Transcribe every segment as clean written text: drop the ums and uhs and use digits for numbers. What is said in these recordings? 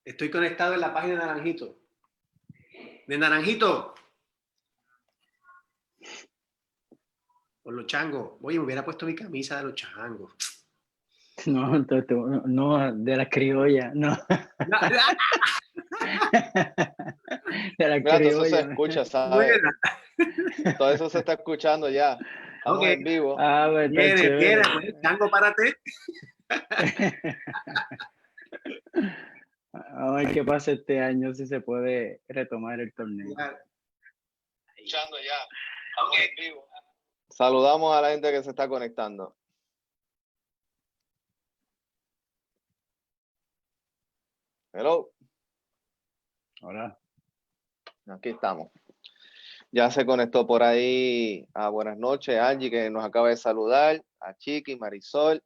Estoy conectado en la página de Naranjito. De Naranjito. Por los changos. Oye, me hubiera puesto mi camisa de los changos. No, no, de la criolla, no. De la Mira, todo eso se criolla. escucha, ¿sabes? Buena. Todo eso se está escuchando ya. Estamos Ok. en vivo. Ah, pues está Viene, chévere. pues, chango, párate. A ver qué pasa este año, si se puede retomar el torneo. Escuchando ya. Estamos en vivo. Saludamos a la gente que se está conectando. Hello. Hola. Aquí estamos. Ya se conectó por ahí. Buenas noches, Angie, que nos acaba de saludar. A Chiqui, Marisol.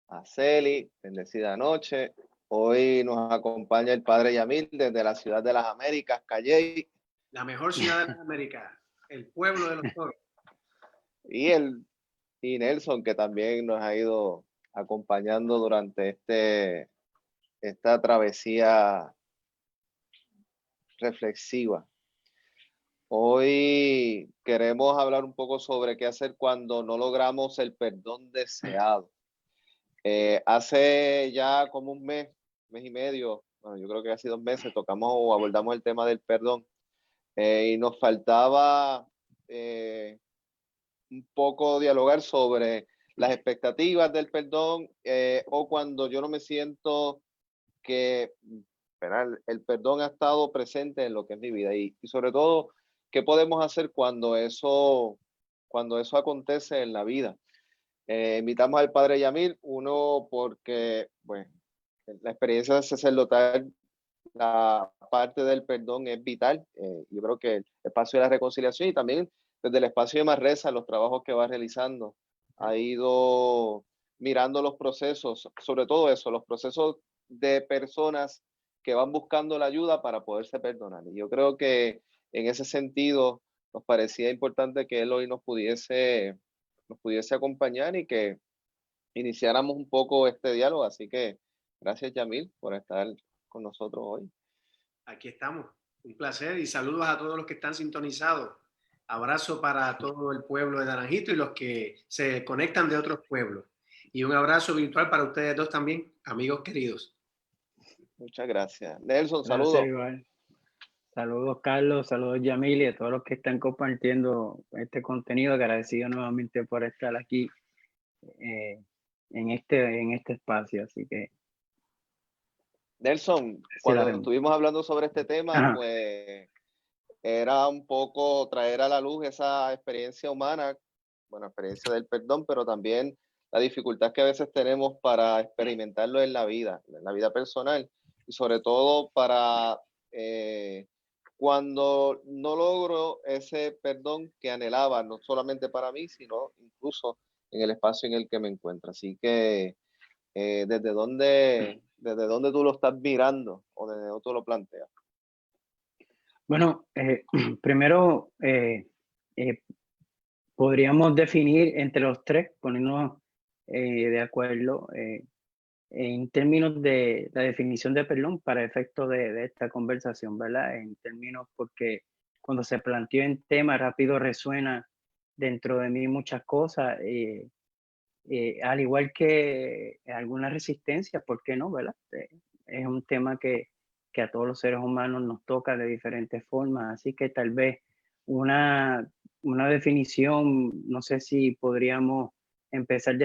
A Celi, bendecida noche. Hoy nos acompaña el padre Yamil desde la ciudad de las Américas, Calley. La mejor ciudad de América. El pueblo de los toros. Y Nelson, que también nos ha ido acompañando durante esta travesía reflexiva. Hoy queremos hablar un poco sobre qué hacer cuando no logramos el perdón deseado. Hace ya como un mes y medio, bueno, yo creo que hace 2 meses, tocamos o abordamos el tema del perdón y nos faltaba un poco dialogar sobre las expectativas del perdón o cuando yo no me siento que el perdón ha estado presente en lo que es mi vida y sobre todo, ¿qué podemos hacer cuando eso acontece en la vida? Invitamos al padre Yamil, uno porque, bueno, la experiencia de sacerdotal, la parte del perdón es vital. Yo creo que el espacio de la reconciliación y también desde el espacio de Manresa, los trabajos que va realizando, ha ido mirando los procesos, sobre todo eso, los procesos de personas que van buscando la ayuda para poderse perdonar. Y yo creo que en ese sentido nos parecía importante que él hoy nos pudiese acompañar y que iniciáramos un poco este diálogo. Así que gracias, Yamil, por estar con nosotros hoy. Aquí estamos. Un placer y saludos a todos los que están sintonizados. Abrazo para todo el pueblo de Naranjito y los que se conectan de otros pueblos. Y un abrazo virtual para ustedes dos también, amigos queridos. Muchas gracias. Nelson, Gracias, saludos. igual. Saludos, Carlos, saludos, Yamil, y a todos los que están compartiendo este contenido. Agradecido nuevamente por estar aquí en este espacio. Así que Nelson, sí, cuando estuvimos hablando sobre este tema, pues era un poco traer a la luz esa experiencia humana, bueno, experiencia del perdón, pero también la dificultad que a veces tenemos para experimentarlo en la vida personal, y sobre todo para cuando no logro ese perdón que anhelaba, no solamente para mí, sino incluso en el espacio en el que me encuentro. Así que, ¿desde dónde tú lo estás mirando o desde dónde tú lo planteas? Bueno, primero podríamos definir entre los tres, ponernos de acuerdo en términos de la definición de perdón para efecto de esta conversación, ¿verdad? En términos porque cuando se planteó en tema rápido resuena dentro de mí muchas cosas, al igual que alguna resistencia, ¿por qué no, verdad? Es un tema que a todos los seres humanos nos toca de diferentes formas, así que tal vez una, una definición, no sé si podríamos empezar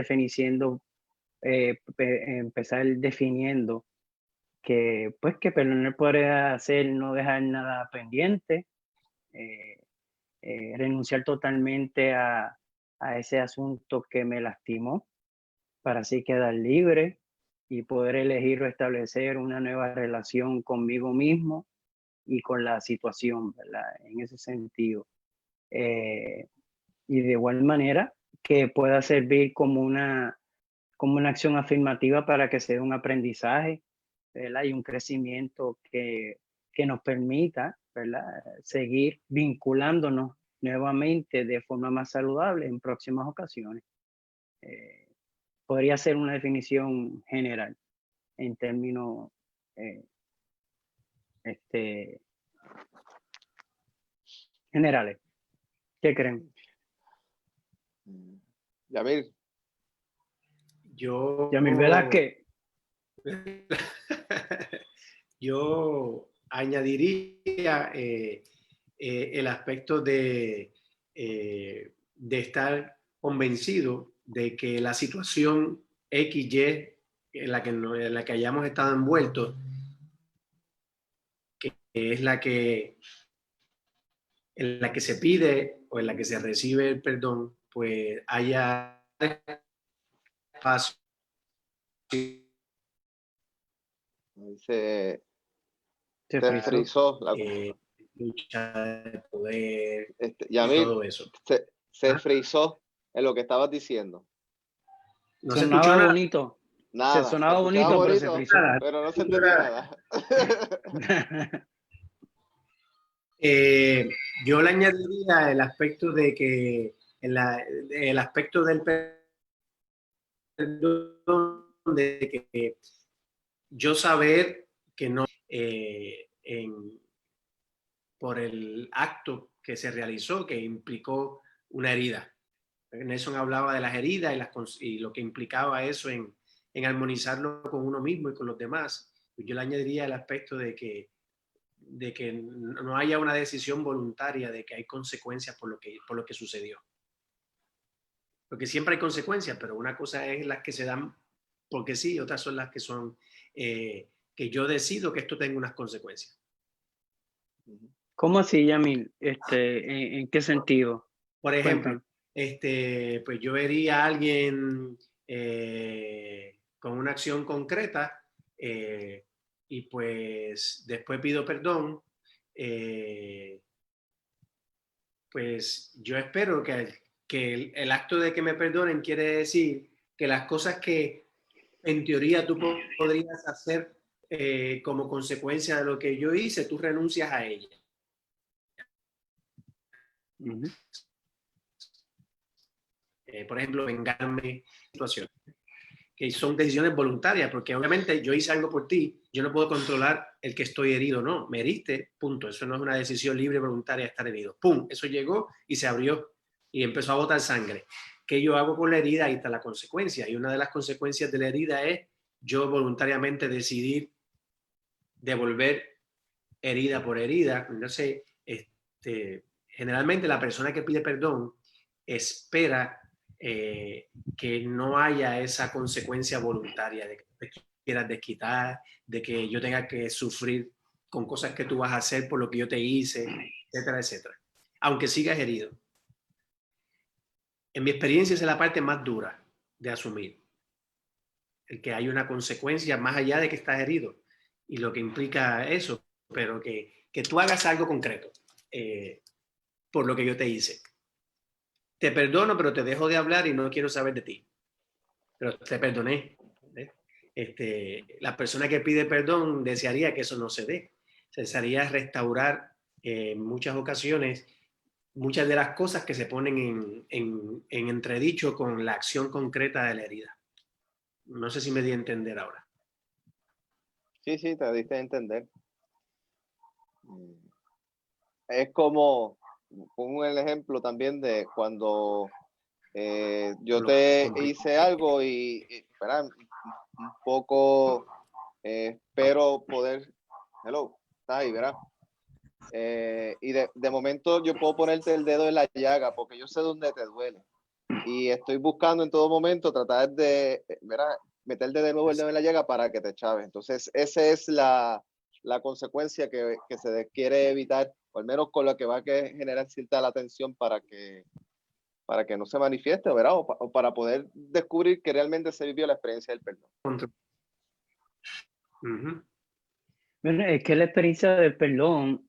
empezar definiendo que pues que perdonar puede hacer no dejar nada pendiente, eh, renunciar totalmente a ese asunto que me lastimó para así quedar libre y poder elegir o establecer una nueva relación conmigo mismo y con la situación, ¿verdad? En ese sentido. Y de igual manera que pueda servir como una acción afirmativa para que sea un aprendizaje, ¿verdad? Y un crecimiento que nos permita, ¿verdad? Seguir vinculándonos nuevamente de forma más saludable en próximas ocasiones. Podría ser una definición general. en términos generales. ¿Qué creen? Yamil. Yamil Velázquez. Yo añadiría el aspecto de estar convencido de que la situación XY en la que hayamos estado envueltos, que es en la que se pide o en la que se recibe el perdón, pues haya espacio. Se frizó. frizó Lucha de poder y Yamil, todo eso. se frizó en lo que estabas diciendo. No se escuchó nada. Bonito. Nada. Se sonaba bonito, pero se frizó. Pero no se entendía nada. Yo le añadiría el aspecto de que el aspecto del perdón, de que yo saber que no por el acto que se realizó que implicó una herida. Nelson hablaba de las heridas y lo que implicaba eso en armonizarlo con uno mismo y con los demás. Yo le añadiría el aspecto de que no haya una decisión voluntaria, de que hay consecuencias por lo que sucedió. Porque siempre hay consecuencias, pero una cosa es las que se dan porque sí, otras son las que son que yo decido que esto tenga unas consecuencias. ¿Cómo así, Yamil? ¿En qué sentido? Por ejemplo, pues yo vería a alguien con una acción concreta y pues después pido perdón, pues yo espero que el acto de que me perdonen quiere decir que las cosas que en teoría tú podrías hacer como consecuencia de lo que yo hice, tú renuncias a ellas. Por ejemplo, vengarme situaciones que son decisiones voluntarias, porque obviamente yo hice algo por ti, yo no puedo controlar el que estoy herido, no, me heriste, punto, eso no es una decisión libre voluntaria de estar herido, pum, eso llegó y se abrió y empezó a botar sangre. ¿Qué yo hago con la herida? Ahí está la consecuencia, y una de las consecuencias de la herida es yo voluntariamente decidir devolver herida por herida. Entonces, generalmente la persona que pide perdón espera que no haya esa consecuencia voluntaria de que te quieras desquitar, de que yo tenga que sufrir con cosas que tú vas a hacer por lo que yo te hice, etcétera, etcétera. Aunque sigas herido. En mi experiencia, esa es la parte más dura de asumir. El que hay una consecuencia más allá de que estás herido y lo que implica eso, pero que tú hagas algo concreto por lo que yo te hice. Te perdono, pero te dejo de hablar y no quiero saber de ti. Pero te perdoné. La persona que pide perdón desearía que eso no se dé. Se desearía restaurar en muchas ocasiones muchas de las cosas que se ponen en entredicho con la acción concreta de la herida. No sé si me di a entender ahora. Sí, te diste a entender. Es como, pongo el ejemplo también de cuando yo te hice algo y espera, un poco espero poder, hello, estás ahí, ¿verdad? Y de momento yo puedo ponerte el dedo en la llaga porque yo sé dónde te duele. Y estoy buscando en todo momento tratar de, ¿verdad? Meterte de nuevo el dedo en la llaga para que te chaves. Entonces, esa es la consecuencia que se quiere evitar, o al menos con la que va a generar cierta la atención para que no se manifieste, ¿verdad? O para poder descubrir que realmente se vivió la experiencia del perdón. Bueno, es que la experiencia del perdón,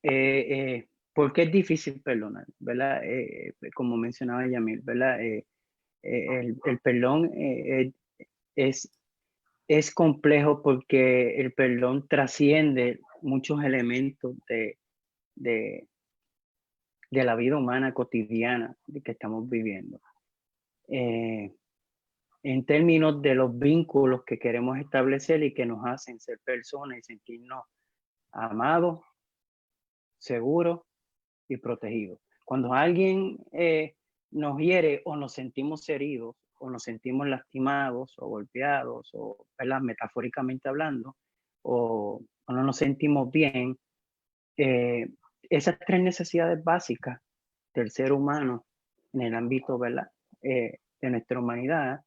porque es difícil perdonar, ¿verdad? Como mencionaba Yamil, ¿verdad? El perdón es complejo porque el perdón trasciende muchos elementos de la vida humana cotidiana que estamos viviendo. en términos de los vínculos que queremos establecer y que nos hacen ser personas y sentirnos amados, seguros y protegidos. Cuando alguien nos hiere o nos sentimos heridos o nos sentimos lastimados o golpeados o, ¿verdad?, metafóricamente hablando, o no nos sentimos bien, esas tres necesidades básicas del ser humano en el ámbito, ¿verdad?, de nuestra humanidad,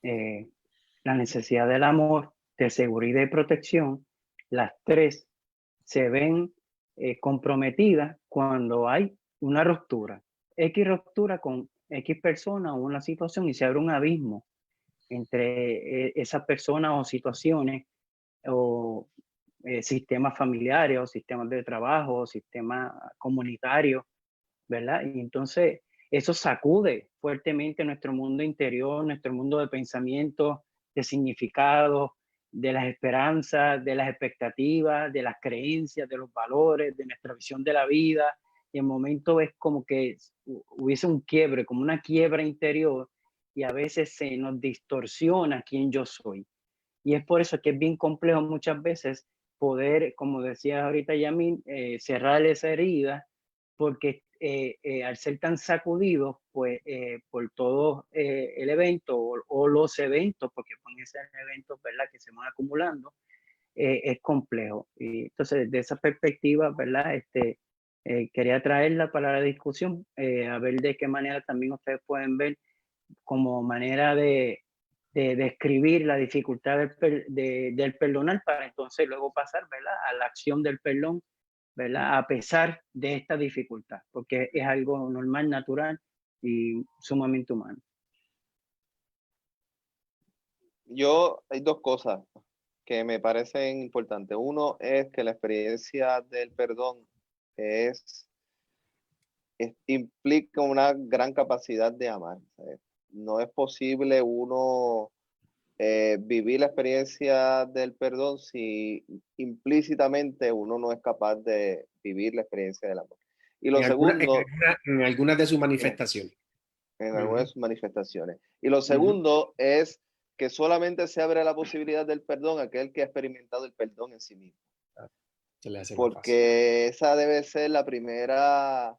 la necesidad del amor, de seguridad y protección, las tres se ven comprometidas cuando hay una ruptura. X ruptura con X persona o una situación y se abre un abismo entre esas personas o situaciones o sistemas familiares o sistemas de trabajo o sistemas comunitarios, ¿verdad? Y entonces eso sacude fuertemente nuestro mundo interior, nuestro mundo de pensamiento, de significado, de las esperanzas, de las expectativas, de las creencias, de los valores, de nuestra visión de la vida. Y el momento es como que hubiese un quiebre, como una quiebra interior, y a veces se nos distorsiona quién yo soy. Y es por eso que es bien complejo muchas veces poder, como decía ahorita Yamil, cerrar esa herida, porque al ser tan sacudidos pues, por todo el evento o los eventos, porque pueden ser eventos, ¿verdad?, que se van acumulando, es complejo. Y entonces, desde esa perspectiva, ¿verdad?, quería traerla para la discusión, a ver de qué manera también ustedes pueden ver como manera de describir la dificultad del perdonar para entonces luego pasar, ¿verdad?, a la acción del perdón, ¿verdad?, a pesar de esta dificultad, porque es algo normal, natural y sumamente humano. Hay dos cosas que me parecen importantes. Uno es que la experiencia del perdón implica una gran capacidad de amar. No es posible uno vivir la experiencia del perdón si implícitamente uno no es capaz de vivir la experiencia del amor. Y lo segundo, en algunas de sus manifestaciones. en algunas de sus manifestaciones. Y lo segundo es que solamente se abre la posibilidad del perdón a aquel que ha experimentado el perdón en sí mismo. Se le hace más fácil. Porque esa debe ser la primera,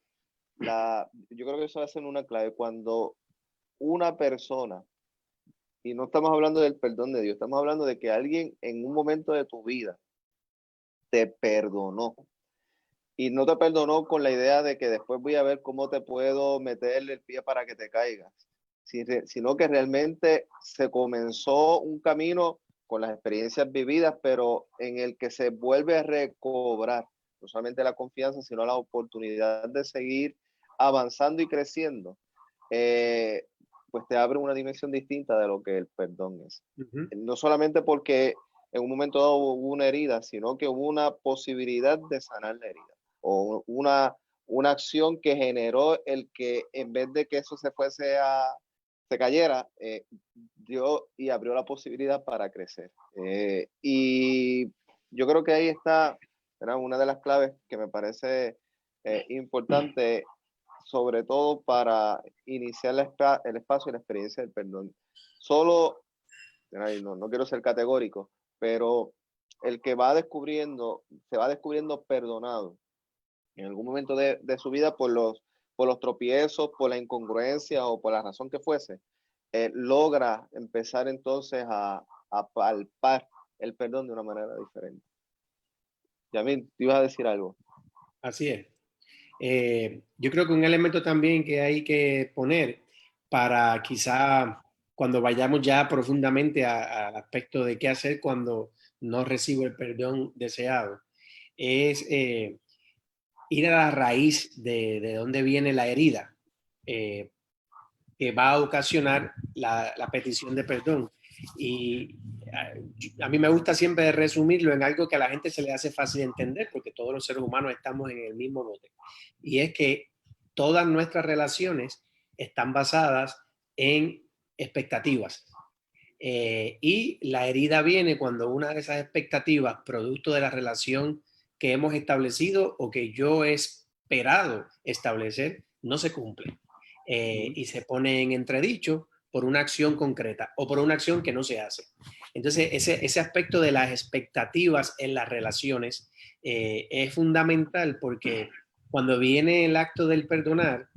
yo creo que eso va a ser una clave. Cuando una persona, y no estamos hablando del perdón de Dios, estamos hablando de que alguien en un momento de tu vida te perdonó. Y no te perdonó con la idea de que después voy a ver cómo te puedo meterle el pie para que te caigas, sino que realmente se comenzó un camino con las experiencias vividas, pero en el que se vuelve a recobrar no solamente la confianza, sino la oportunidad de seguir avanzando y creciendo. Pues te abre una dimensión distinta de lo que el perdón es. No solamente porque en un momento dado hubo una herida, sino que hubo una posibilidad de sanar la herida, o una acción que generó el que en vez de que eso se cayera, dio y abrió la posibilidad para crecer. Y yo creo que ahí está, ¿verdad?, una de las claves que me parece importante, sobre todo para iniciar el espacio y la experiencia del perdón. Solo, no quiero ser categórico, pero el que se va descubriendo perdonado en algún momento de su vida por los tropiezos, por la incongruencia o por la razón que fuese, logra empezar entonces a palpar el perdón de una manera diferente. Yamil, ¿te ibas a decir algo? Así es. Yo creo que un elemento también que hay que poner para quizá cuando vayamos ya profundamente al aspecto de qué hacer cuando no recibo el perdón deseado, es ir a la raíz de dónde viene la herida que va a ocasionar la petición de perdón. Y a mí me gusta siempre resumirlo en algo que a la gente se le hace fácil entender, porque todos los seres humanos estamos en el mismo bote. Y es que todas nuestras relaciones están basadas en expectativas. Y la herida viene cuando una de esas expectativas, producto de la relación que hemos establecido o que yo he esperado establecer, no se cumple. Y se pone en entredicho por una acción concreta o por una acción que no se hace. Entonces, ese aspecto de las expectativas en las relaciones es fundamental, porque cuando viene el acto del perdonar,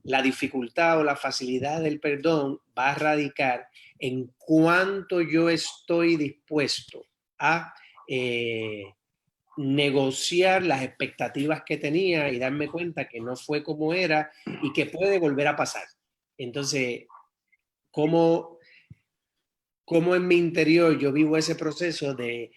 la dificultad o la facilidad del perdón va a radicar en cuánto yo estoy dispuesto a negociar las expectativas que tenía y darme cuenta que no fue como era y que puede volver a pasar. Entonces, ¿cómo en mi interior yo vivo ese proceso de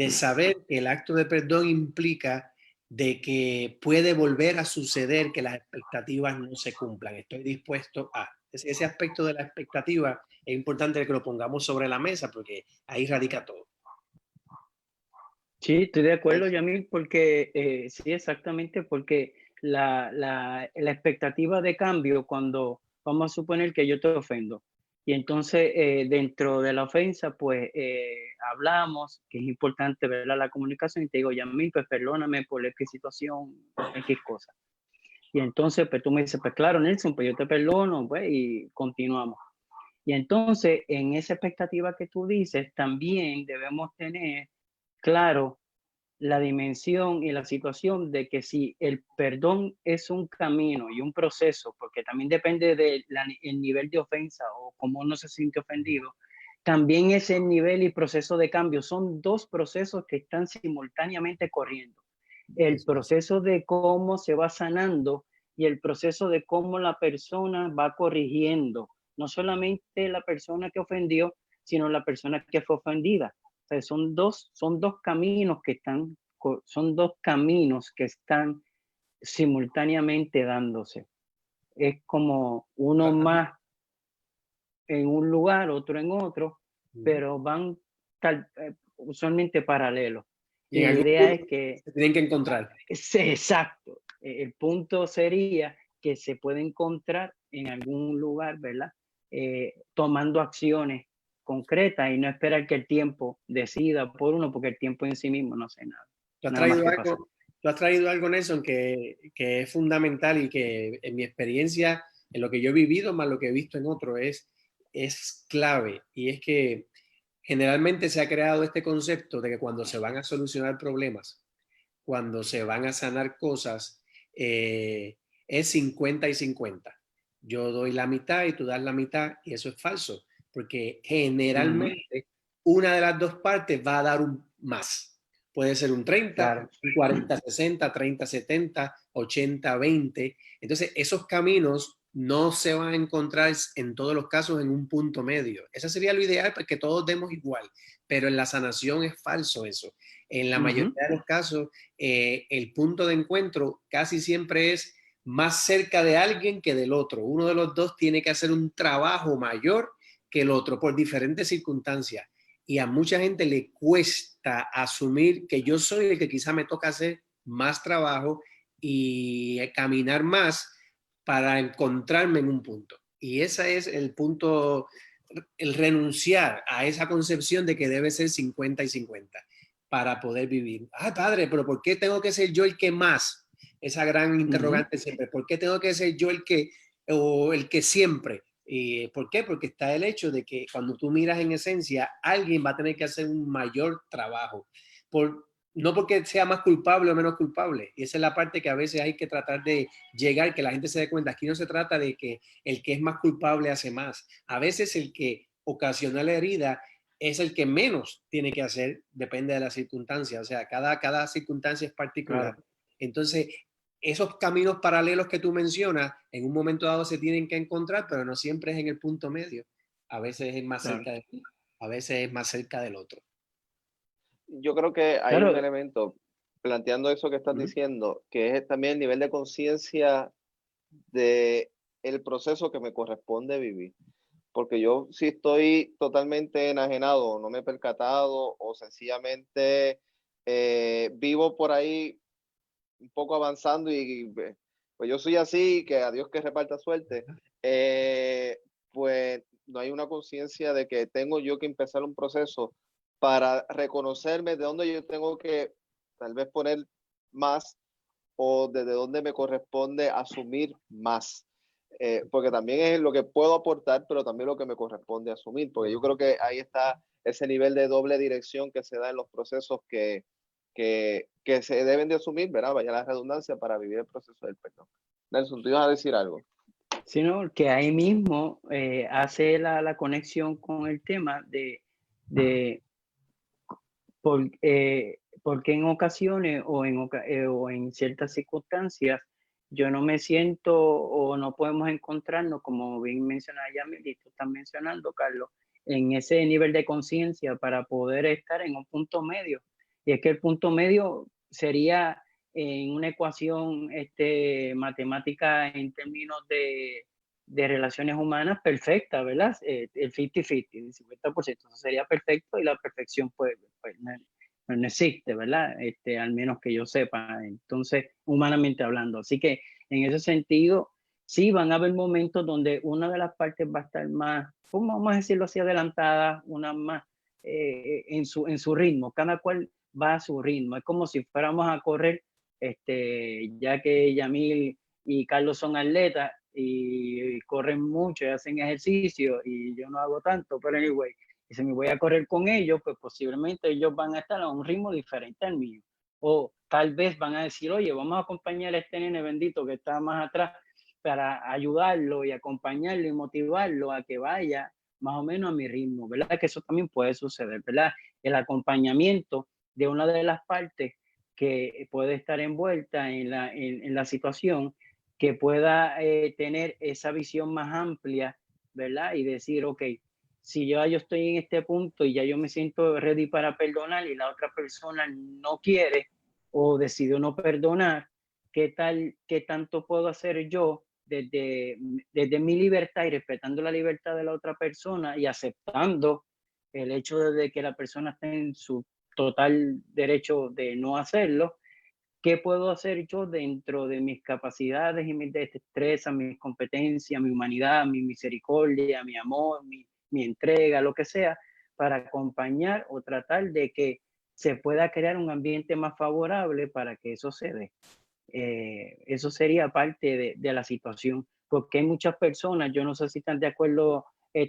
saber que el acto de perdón implica de que puede volver a suceder que las expectativas no se cumplan? Estoy dispuesto a... Ese aspecto de la expectativa es importante que lo pongamos sobre la mesa, porque ahí radica todo. Sí, estoy de acuerdo, Yamil, porque sí, exactamente, porque la expectativa de cambio, cuando vamos a suponer que yo te ofendo, y entonces dentro de la ofensa, pues hablamos, que es importante ver la comunicación, y te digo, Yamil, pues perdóname por X situación, X cosa. Y entonces, pues tú me dices, pues claro, Nelson, pues yo te perdono, pues, y continuamos. Y entonces, en esa expectativa que tú dices, también debemos tener claro la dimensión y la situación de que si el perdón es un camino y un proceso, porque también depende del nivel de ofensa o cómo uno se siente ofendido, también es el nivel y proceso de cambio. Son dos procesos que están simultáneamente corriendo. El proceso de cómo se va sanando y el proceso de cómo la persona va corrigiendo. No solamente la persona que ofendió, sino la persona que fue ofendida. O sea, son dos caminos que están simultáneamente dándose. Es como uno más en un lugar, otro en otro, pero van usualmente paralelos. Y Y en la algún idea punto es que se tienen que encontrar. exacto. El punto sería que se puede encontrar en algún lugar, ¿verdad? Tomando acciones concretas y no esperar que el tiempo decida por uno, porque el tiempo en sí mismo no hace nada. Tú has Nada más traído que pasar. algo, tú has traído algo, Nelson, que es fundamental y que en mi experiencia, en lo que yo he vivido más lo que he visto en otro, es clave. Y es que generalmente se ha creado este concepto de que cuando se van a solucionar problemas, cuando se van a sanar cosas, es 50 y 50. Yo doy la mitad y tú das la mitad, y eso es falso, porque generalmente una de las dos partes va a dar un más. Puede ser un 30, Claro. un 40, 60, 30, 70, 80, 20. Entonces, esos caminos no se van a encontrar en todos los casos en un punto medio. Ese sería lo ideal, porque todos demos igual, pero en la sanación es falso eso. En la mayoría de los casos, el punto de encuentro casi siempre es más cerca de alguien que del otro. Uno de los dos tiene que hacer un trabajo mayor que el otro por diferentes circunstancias. Y a mucha gente le cuesta asumir que yo soy el que quizá me toca hacer más trabajo y caminar más para encontrarme en un punto. Y ese es el punto, el renunciar a esa concepción de que debe ser 50 y 50 para poder vivir. Ay, padre, pero ¿por qué tengo que ser yo el que más? Esa gran interrogante siempre. ¿Por qué tengo que ser yo el que, o el que siempre? ¿Por qué? Porque está el hecho de que cuando tú miras en esencia, alguien va a tener que hacer un mayor trabajo. No porque sea más culpable o menos culpable. Y esa es la parte que a veces hay que tratar de llegar, que la gente se dé cuenta. Aquí no se trata de que el que es más culpable hace más. A veces el que ocasiona la herida es el que menos tiene que hacer, depende de la circunstancia. O sea, cada circunstancia es particular. Claro. Entonces, esos caminos paralelos que tú mencionas, en un momento dado se tienen que encontrar, pero no siempre es en el punto medio. A veces es más cerca de uno, a veces es más cerca del otro. Yo creo que hay un Claro. elemento, planteando eso que estás diciendo, que es también el nivel de conciencia de el proceso que me corresponde vivir. Porque yo si estoy totalmente enajenado, no me he percatado o sencillamente vivo por ahí un poco avanzando y pues yo soy así, que a Dios que reparta suerte, pues no hay una conciencia de que tengo yo que empezar un proceso para reconocerme de dónde yo tengo que tal vez poner más o desde dónde me corresponde asumir más. porque también es lo que puedo aportar, pero también lo que me corresponde asumir, porque yo creo que ahí está ese nivel de doble dirección que se da en los procesos que se deben de asumir, ¿verdad? Vaya la redundancia, para vivir el proceso del perdón. Nelson, tú ibas a decir algo. Sino que ahí mismo hace la conexión con el tema de porque en ocasiones o en ciertas circunstancias yo no me siento o no podemos encontrarnos, como bien mencionaba Yamil y tú estás mencionando, Carlos, en ese nivel de conciencia para poder estar en un punto medio. Y es que el punto medio sería en una ecuación matemática en términos de relaciones humanas perfecta, ¿verdad? El 50-50, el 50%, eso sería perfecto y la perfección pues no existe, ¿verdad? Al menos que yo sepa, entonces, humanamente hablando. Así que en ese sentido, sí van a haber momentos donde una de las partes va a estar más, ¿cómo vamos a decirlo así, adelantada, una más en su ritmo, cada cual va a su ritmo. Es como si fuéramos a correr, ya que Yamil y Carlos son atletas y corren mucho y hacen ejercicio y yo no hago tanto, pero anyway, y si me voy a correr con ellos, pues posiblemente ellos van a estar a un ritmo diferente al mío. O tal vez van a decir, oye, vamos a acompañar a este nene bendito que está más atrás para ayudarlo y acompañarlo y motivarlo a que vaya más o menos a mi ritmo, ¿verdad? Que eso también puede suceder, ¿verdad? El acompañamiento de una de las partes que puede estar envuelta en la situación, que pueda tener esa visión más amplia, ¿verdad? Y decir, ok, si yo estoy en este punto y ya yo me siento ready para perdonar y la otra persona no quiere o decidió no perdonar, ¿qué tanto puedo hacer yo desde mi libertad y respetando la libertad de la otra persona y aceptando el hecho de que la persona esté en su total derecho de no hacerlo? ¿Qué puedo hacer yo dentro de mis capacidades y mis destrezas, mis competencias, mi humanidad, mi misericordia, mi amor, mi entrega, lo que sea, para acompañar o tratar de que se pueda crear un ambiente más favorable para que eso se dé? Eso sería parte de la situación, porque hay muchas personas, yo no sé si están de acuerdo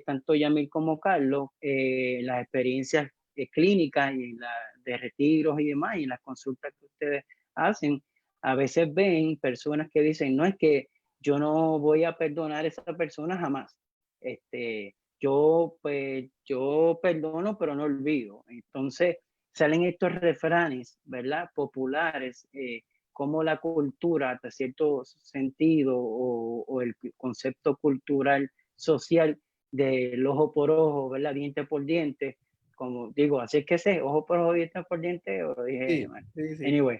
tanto Yamil como Carlos, las experiencias clínicas y de retiros y demás, y las consultas que ustedes hacen, a veces ven personas que dicen, no, es que yo no voy a perdonar a esa persona jamás. Pues, yo perdono, pero no olvido. Entonces, salen estos refranes, ¿verdad? Populares, como la cultura, hasta cierto sentido, o el concepto cultural social del ojo por ojo, ¿verdad? Diente por diente, como digo, así es que sé, ojo por ojo, diente por diente, o lo dije mal. Sí. Anyway,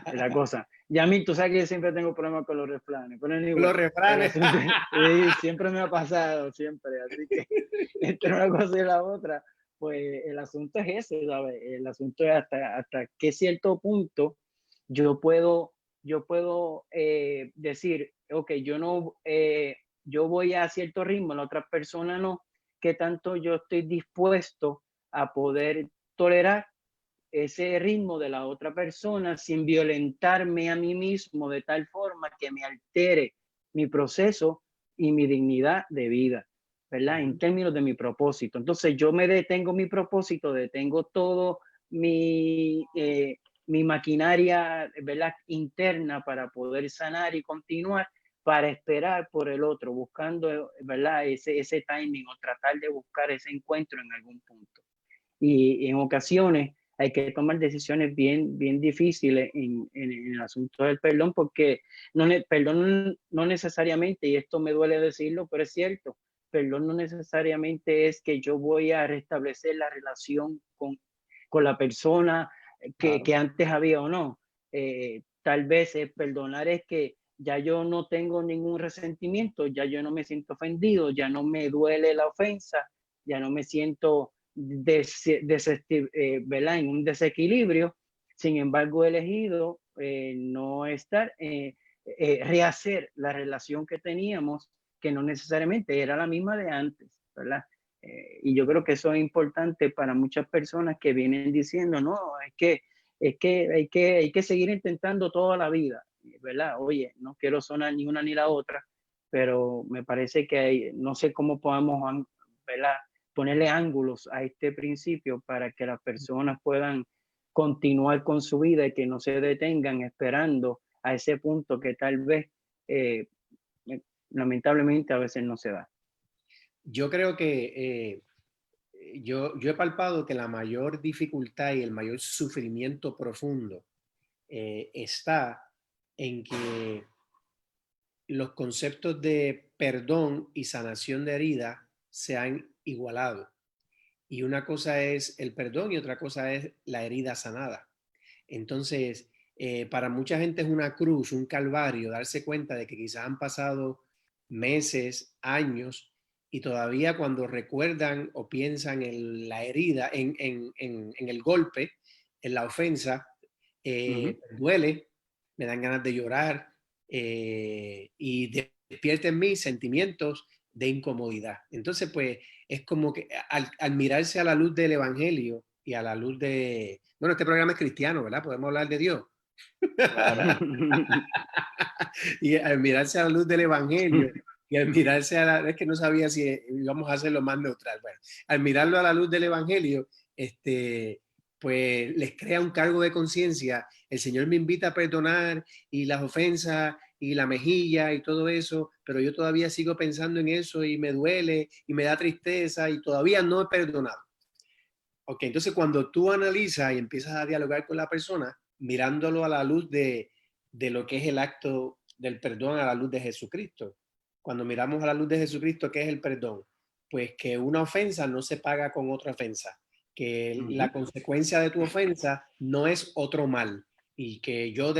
es la cosa. Yamil, tú sabes que yo siempre tengo problemas con los refranes, pero anyway, Los refranes. sí, siempre me ha pasado, siempre, así que entre una cosa y la otra, pues el asunto es ese, ¿sabes? El asunto es hasta qué cierto punto yo puedo decir, ok, yo voy a cierto ritmo, la otra persona no, qué tanto yo estoy dispuesto a poder tolerar ese ritmo de la otra persona sin violentarme a mí mismo de tal forma que me altere mi proceso y mi dignidad de vida, ¿verdad? En términos de mi propósito. Entonces yo me detengo mi propósito, detengo todo mi maquinaria, ¿verdad? Interna para poder sanar y continuar, para esperar por el otro, buscando, ¿verdad? Ese timing o tratar de buscar ese encuentro en algún punto. Y en ocasiones hay que tomar decisiones bien difíciles en el asunto del perdón, porque perdón no necesariamente, y esto me duele decirlo, pero es cierto, perdón no necesariamente es que yo voy a restablecer la relación con la persona que antes había o no. Tal vez perdonar es que ya yo no tengo ningún resentimiento, ya yo no me siento ofendido, ya no me duele la ofensa, ya no me siento ¿verdad? En un desequilibrio. Sin embargo, he elegido no estar, rehacer la relación que teníamos, que no necesariamente era la misma de antes, ¿verdad? Y yo creo que eso es importante para muchas personas que vienen diciendo, no, hay que seguir intentando toda la vida, ¿verdad? Oye, no quiero sonar ni una ni la otra, pero me parece que no sé cómo podamos, ¿verdad?, ponerle ángulos a este principio para que las personas puedan continuar con su vida y que no se detengan esperando a ese punto que tal vez, eh, lamentablemente, a veces no se da. Yo creo que yo he palpado que la mayor dificultad y el mayor sufrimiento profundo está en que los conceptos de perdón y sanación de herida se han igualado. Y una cosa es el perdón y otra cosa es la herida sanada. Entonces, para mucha gente es una cruz, un calvario, darse cuenta de que quizás han pasado meses, años, y todavía cuando recuerdan o piensan en la herida, en el golpe, en la ofensa, duele, me dan ganas de llorar y despierta en mí sentimientos de incomodidad. Entonces, pues es como que al mirarse a la luz del Evangelio y a la luz de... Bueno, este programa es cristiano, ¿verdad? Podemos hablar de Dios. Claro. Y al mirarse a la luz del Evangelio y al mirarse a la... Es que no sabía si íbamos a hacerlo más neutral. Bueno, al mirarlo a la luz del Evangelio, pues les crea un cargo de conciencia. El Señor me invita a perdonar y las ofensas y la mejilla y todo eso, pero yo todavía sigo pensando en eso y me duele y me da tristeza y todavía no he perdonado. Ok, entonces cuando tú analizas y empiezas a dialogar con la persona, mirándolo a la luz de lo que es el acto del perdón a la luz de Jesucristo. Cuando miramos a la luz de Jesucristo, ¿qué es el perdón? Pues que una ofensa no se paga con otra ofensa, que la consecuencia de tu ofensa no es otro mal y que yo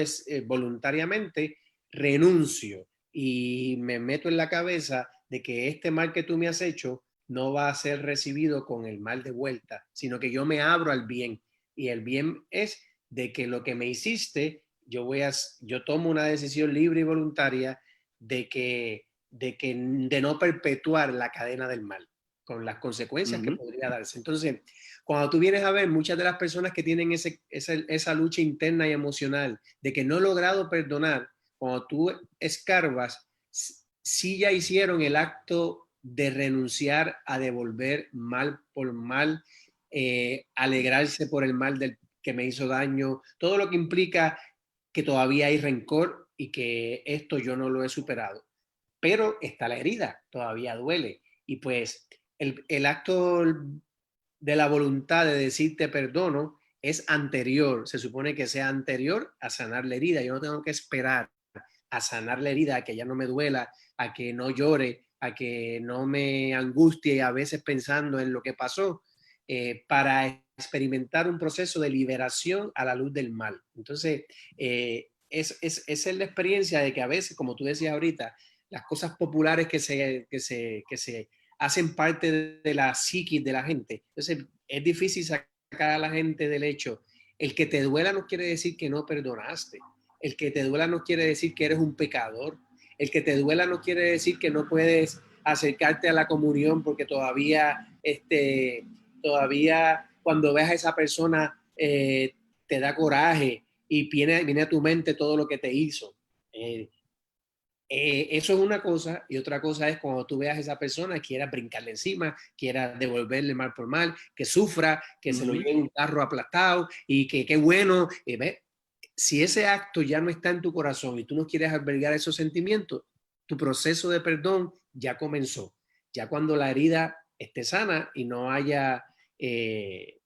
voluntariamente renuncio y me meto en la cabeza de que este mal que tú me has hecho no va a ser recibido con el mal de vuelta, sino que yo me abro al bien. Y el bien es de que lo que me hiciste, yo tomo una decisión libre y voluntaria de no perpetuar la cadena del mal, con las consecuencias que podría darse. Entonces, cuando tú vienes a ver muchas de las personas que tienen esa lucha interna y emocional de que no he logrado perdonar, cuando tú escarbas, sí ya hicieron el acto de renunciar a devolver mal por mal, alegrarse por el mal del que me hizo daño, todo lo que implica que todavía hay rencor y que esto yo no lo he superado. Pero está la herida, todavía duele. Y pues el acto de la voluntad de decir te perdono es anterior, se supone que sea anterior a sanar la herida. Yo no tengo que esperar a sanar la herida, a que ya no me duela, a que no llore, a que no me angustie a veces pensando en lo que pasó, para experimentar un proceso de liberación a la luz del mal. Entonces, es la experiencia de que a veces, como tú decías ahorita, las cosas populares que se hacen parte de la psiquis de la gente. Entonces, es difícil sacar a la gente del hecho. El que te duela no quiere decir que no perdonaste. El que te duela no quiere decir que eres un pecador. El que te duela no quiere decir que no puedes acercarte a la comunión porque todavía cuando ves a esa persona te da coraje y viene a tu mente todo lo que te hizo. Eso es una cosa, y otra cosa es cuando tú veas a esa persona, quieras brincarle encima, quieras devolverle mal por mal, que sufra, que se lo lleve en un carro aplastado y que qué bueno. Si ese acto ya no está en tu corazón y tú no quieres albergar esos sentimientos, tu proceso de perdón ya comenzó. Ya cuando la herida esté sana y no haya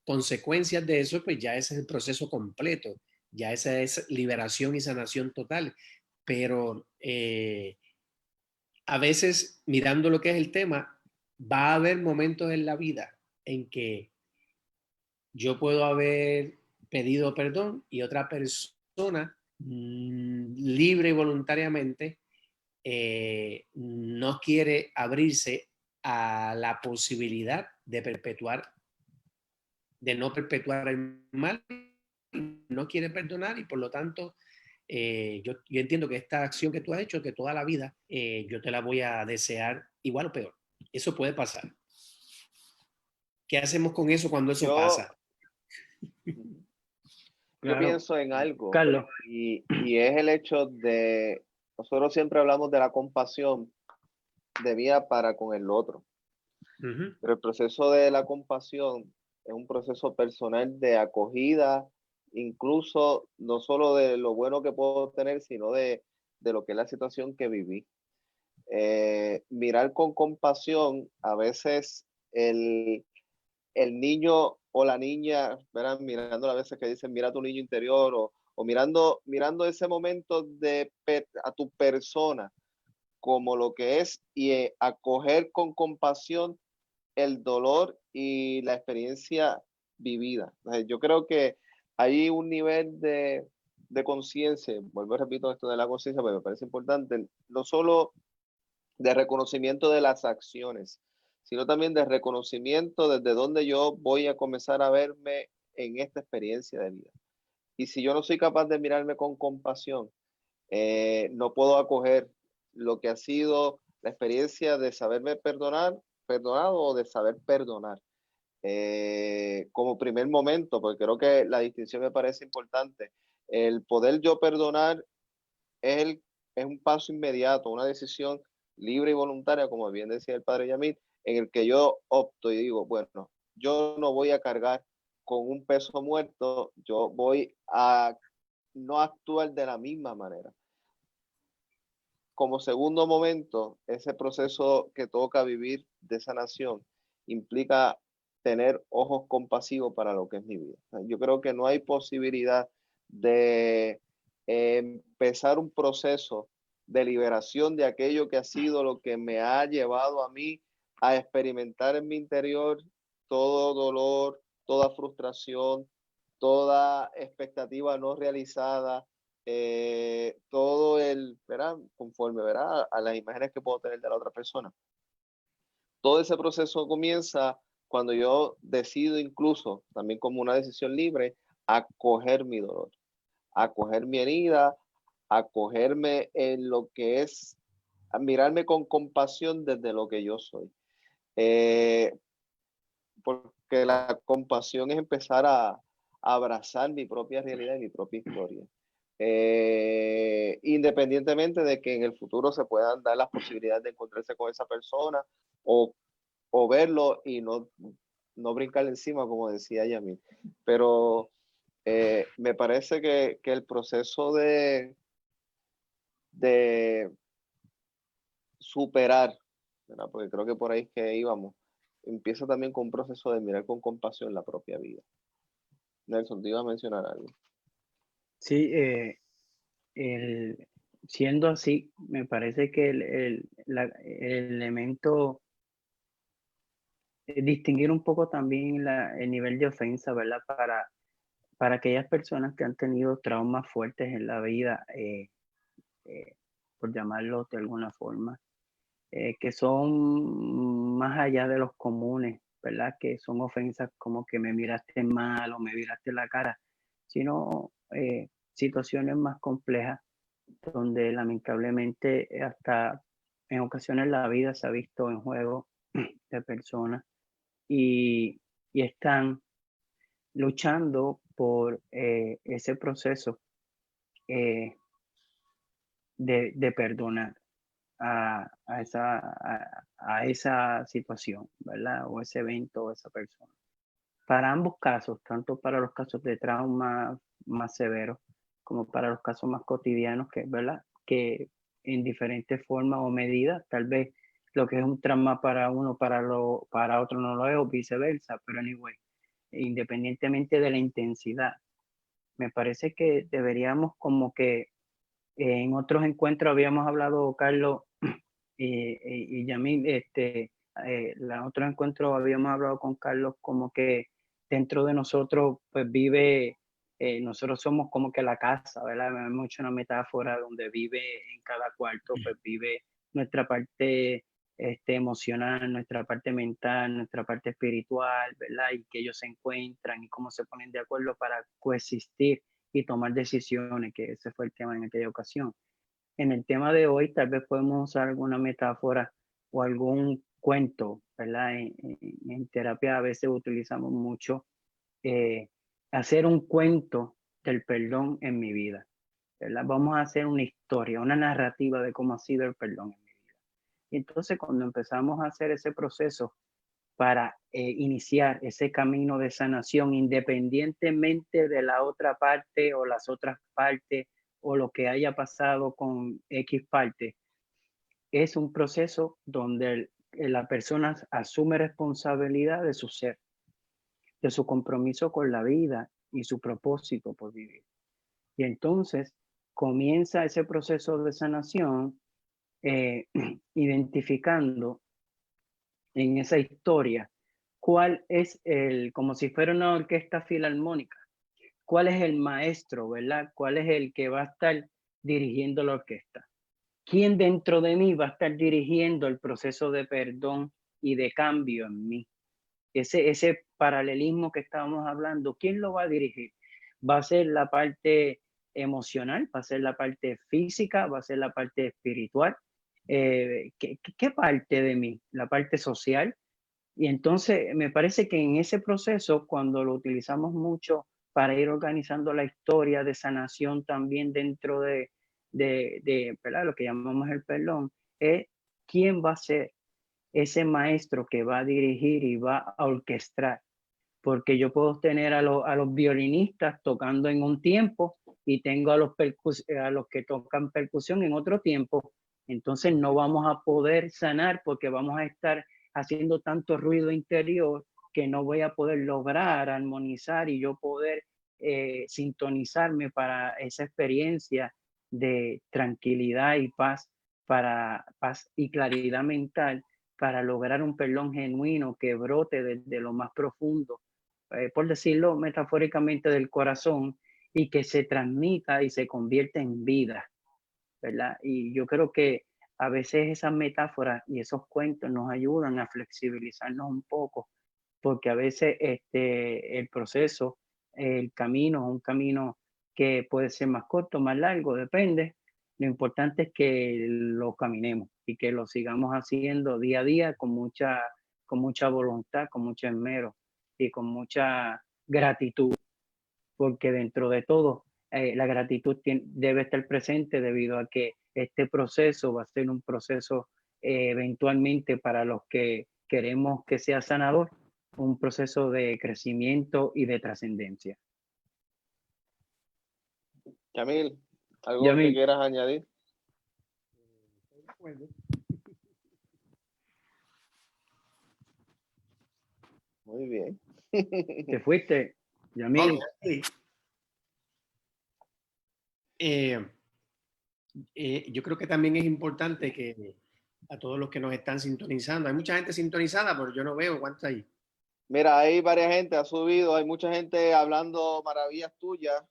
consecuencias de eso, pues ya ese es el proceso completo. Ya esa es liberación y sanación total. Pero a veces, mirando lo que es el tema, va a haber momentos en la vida en que yo puedo haber pedido perdón y otra persona libre y voluntariamente no quiere abrirse a la posibilidad de no perpetuar el mal, no quiere perdonar y por lo tanto yo entiendo que esta acción que tú has hecho, que toda la vida yo te la voy a desear igual o peor. Eso puede pasar. ¿Qué hacemos con eso cuando eso Yo, pasa? yo Claro, pienso en algo Carlos. y es el hecho de, nosotros siempre hablamos de la compasión, de mía para con el otro. Pero el proceso de la compasión es un proceso personal de acogida, incluso no solo de lo bueno que puedo tener, sino de lo que es la situación que viví. Mirar con compasión, a veces el niño o la niña, verán, mirando a veces que dicen, mira a tu niño interior, o mirando ese momento a tu persona como lo que es, y acoger con compasión el dolor y la experiencia vivida. Yo creo que hay un nivel de conciencia, vuelvo y repito esto de la conciencia, porque me parece importante, no solo de reconocimiento de las acciones, sino también de reconocimiento desde donde yo voy a comenzar a verme en esta experiencia de vida. Y si yo no soy capaz de mirarme con compasión, no puedo acoger lo que ha sido la experiencia de saberme perdonado o de saber perdonar. Como primer momento, porque creo que la distinción me parece importante. El poder yo perdonar es un paso inmediato, una decisión libre y voluntaria, como bien decía el padre Yamil, en el que yo opto y digo, bueno, yo no voy a cargar con un peso muerto, yo voy a no actuar de la misma manera. Como segundo momento, ese proceso que toca vivir de sanación implica tener ojos compasivos para lo que es mi vida. Yo creo que no hay posibilidad de empezar un proceso de liberación de aquello que ha sido lo que me ha llevado a mí a experimentar en mi interior todo dolor, toda frustración, toda expectativa no realizada, todo ¿verdad? Conforme, ¿verdad? A las imágenes que puedo tener de la otra persona. Todo ese proceso comienza cuando yo decido, incluso también como una decisión libre, acoger mi dolor, acoger mi herida, acogerme en lo que es, a mirarme con compasión desde lo que yo soy. Porque la compasión es empezar a abrazar mi propia realidad y mi propia historia. Independientemente de que en el futuro se puedan dar las posibilidades de encontrarse con esa persona o verlo y no brincarle encima, como decía Yamil. Pero me parece que el proceso de superar, ¿verdad? Porque creo que por ahí es que íbamos, empieza también con un proceso de mirar con compasión la propia vida. Nelson, te iba a mencionar algo. Sí, siendo así, me parece que el elemento, distinguir un poco también el nivel de ofensa, ¿verdad? Para aquellas personas que han tenido traumas fuertes en la vida, por llamarlo de alguna forma, que son más allá de los comunes, ¿verdad? Que son ofensas como que me miraste mal o me miraste la cara, sino situaciones más complejas donde lamentablemente hasta en ocasiones la vida se ha visto en juego de personas y, y están luchando por ese proceso eh, de perdonar a esa situación, ¿verdad? O ese evento o esa persona. Para ambos casos, tanto para los casos de trauma más severos como para los casos más cotidianos, que, ¿verdad? Que en diferentes formas o medidas, tal vez lo que es un trauma para uno, para otro no lo es, o viceversa, pero anyway, independientemente de la intensidad, me parece que deberíamos como que en otros encuentros habíamos hablado, Carlos y Yamil, en otros encuentros habíamos hablado con Carlos como que dentro de nosotros pues vive, nosotros somos como que la casa, ¿verdad? Hemos hecho una metáfora donde vive en cada cuarto, pues vive nuestra parte emocional, nuestra parte mental, nuestra parte espiritual, ¿verdad? Y que ellos se encuentran y cómo se ponen de acuerdo para coexistir y tomar decisiones, que ese fue el tema en aquella ocasión. En el tema de hoy, tal vez podemos usar alguna metáfora o algún cuento, ¿verdad? En terapia a veces utilizamos mucho hacer un cuento del perdón en mi vida, ¿verdad? Vamos a hacer una historia, una narrativa de cómo ha sido el perdón en mi vida. Y entonces cuando empezamos a hacer ese proceso para iniciar ese camino de sanación, independientemente de la otra parte o las otras partes o lo que haya pasado con X parte, es un proceso donde la persona asume responsabilidad de su ser, de su compromiso con la vida y su propósito por vivir. Y entonces comienza ese proceso de sanación identificando en esa historia cuál es como si fuera una orquesta filarmónica, cuál es el maestro, ¿verdad? ¿Cuál es el que va a estar dirigiendo la orquesta? ¿Quién dentro de mí va a estar dirigiendo el proceso de perdón y de cambio en mí? Ese paralelismo que estábamos hablando, ¿quién lo va a dirigir? ¿Va a ser la parte emocional? ¿Va a ser la parte física? ¿Va a ser la parte espiritual? ¿Qué parte de mí? ¿La parte social? Y entonces me parece que en ese proceso, cuando lo utilizamos mucho para ir organizando la historia de sanación también dentro de ¿verdad? Lo que llamamos el perdón, es quién va a ser ese maestro que va a dirigir y va a orquestar. Porque yo puedo tener a los violinistas tocando en un tiempo y tengo a los que tocan percusión en otro tiempo. Entonces no vamos a poder sanar porque vamos a estar haciendo tanto ruido interior que no voy a poder lograr armonizar y yo poder sintonizarme para esa experiencia de tranquilidad y paz, para paz y claridad mental, para lograr un perdón genuino que brote desde lo más profundo, por decirlo metafóricamente, del corazón, y que se transmita y se convierta en vida, ¿verdad? Y yo creo que a veces esas metáforas y esos cuentos nos ayudan a flexibilizarnos un poco, porque a veces el proceso, el camino, es un camino que puede ser más corto, más largo, depende. Lo importante es que lo caminemos y que lo sigamos haciendo día a día con mucha voluntad, con mucho esmero y con mucha gratitud, porque dentro de todo la gratitud debe estar presente debido a que este proceso va a ser un proceso eventualmente para los que queremos que sea sanador, un proceso de crecimiento y de trascendencia. Yamil, ¿algo que Yamil, quieras añadir? Muy bien. te fuiste, Yamil. Ok. Yo creo que también es importante que a todos los que nos están sintonizando, hay mucha gente sintonizada, pero yo no veo cuántos hay. Mira, hay varias gente, ha subido, hay mucha gente hablando maravillas tuyas,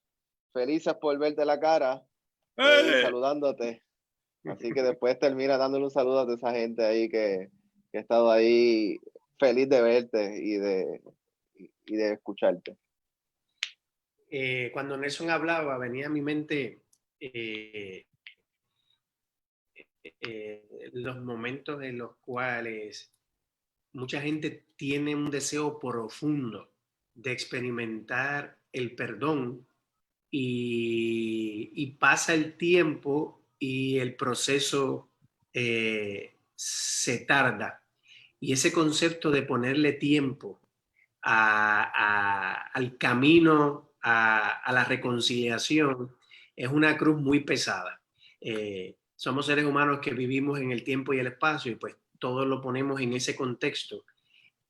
felices por verte la cara y saludándote. Así que después termina dándole un saludo a toda esa gente ahí que ha estado ahí feliz de verte y de escucharte. Cuando Nelson hablaba, venía a mi mente los momentos en los cuales mucha gente tiene un deseo profundo de experimentar el perdón y pasa el tiempo y el proceso se tarda. Y ese concepto de ponerle tiempo al camino, a la reconciliación, es una cruz muy pesada. Somos seres humanos que vivimos en el tiempo y el espacio y pues todo lo ponemos en ese contexto.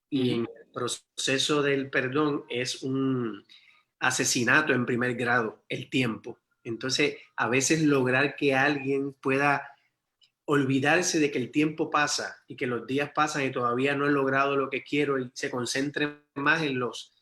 Y en el proceso del perdón es un asesinato en primer grado, el tiempo. Entonces, a veces lograr que alguien pueda olvidarse de que el tiempo pasa y que los días pasan y todavía no he logrado lo que quiero y se concentre más en los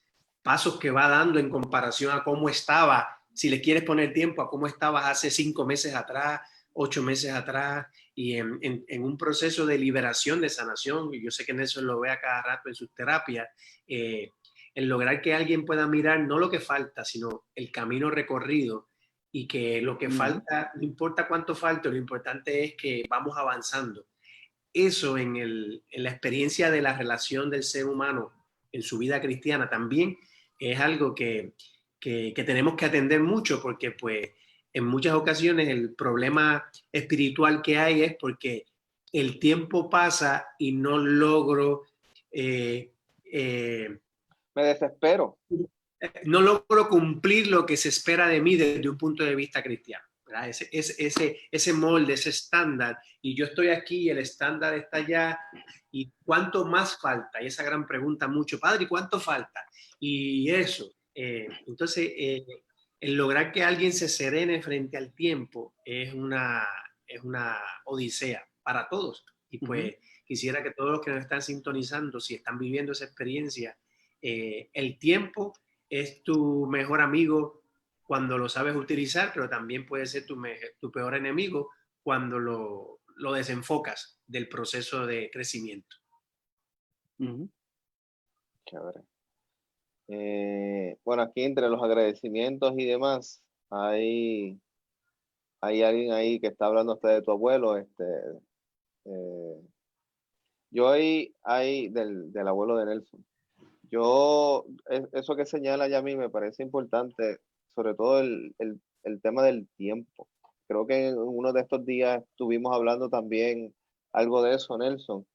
pasos que va dando en comparación a cómo estaba, si le quieres poner tiempo, a cómo estabas hace 5 meses atrás, 8 meses atrás, y en un proceso de liberación, de sanación, y yo sé que Nelson lo ve a cada rato en sus terapias, el lograr que alguien pueda mirar no lo que falta, sino el camino recorrido, y que lo que falta, no importa cuánto falte, lo importante es que vamos avanzando. Eso en la experiencia de la relación del ser humano en su vida cristiana también es algo que tenemos que atender mucho, porque pues en muchas ocasiones el problema espiritual que hay es porque el tiempo pasa y no logro, me desespero. No logro cumplir lo que se espera de mí desde un punto de vista cristiano, ¿verdad? Ese molde, ese estándar, y yo estoy aquí y el estándar está allá, y ¿cuánto más falta? Y esa gran pregunta mucho, padre, ¿cuánto falta? Y eso, entonces, el lograr que alguien se serene frente al tiempo es una odisea para todos. Y pues quisiera que todos los que nos están sintonizando, si están viviendo esa experiencia, el tiempo es tu mejor amigo cuando lo sabes utilizar, pero también puede ser tu peor enemigo cuando lo desenfocas del proceso de crecimiento. Chévere. Bueno, aquí entre los agradecimientos y demás, hay alguien ahí que está hablando usted de tu abuelo. Yo ahí del abuelo de Nelson. Eso que señala ya a mí me parece importante, sobre todo el tema del tiempo. Creo que en uno de estos días estuvimos hablando también algo de eso, Nelson.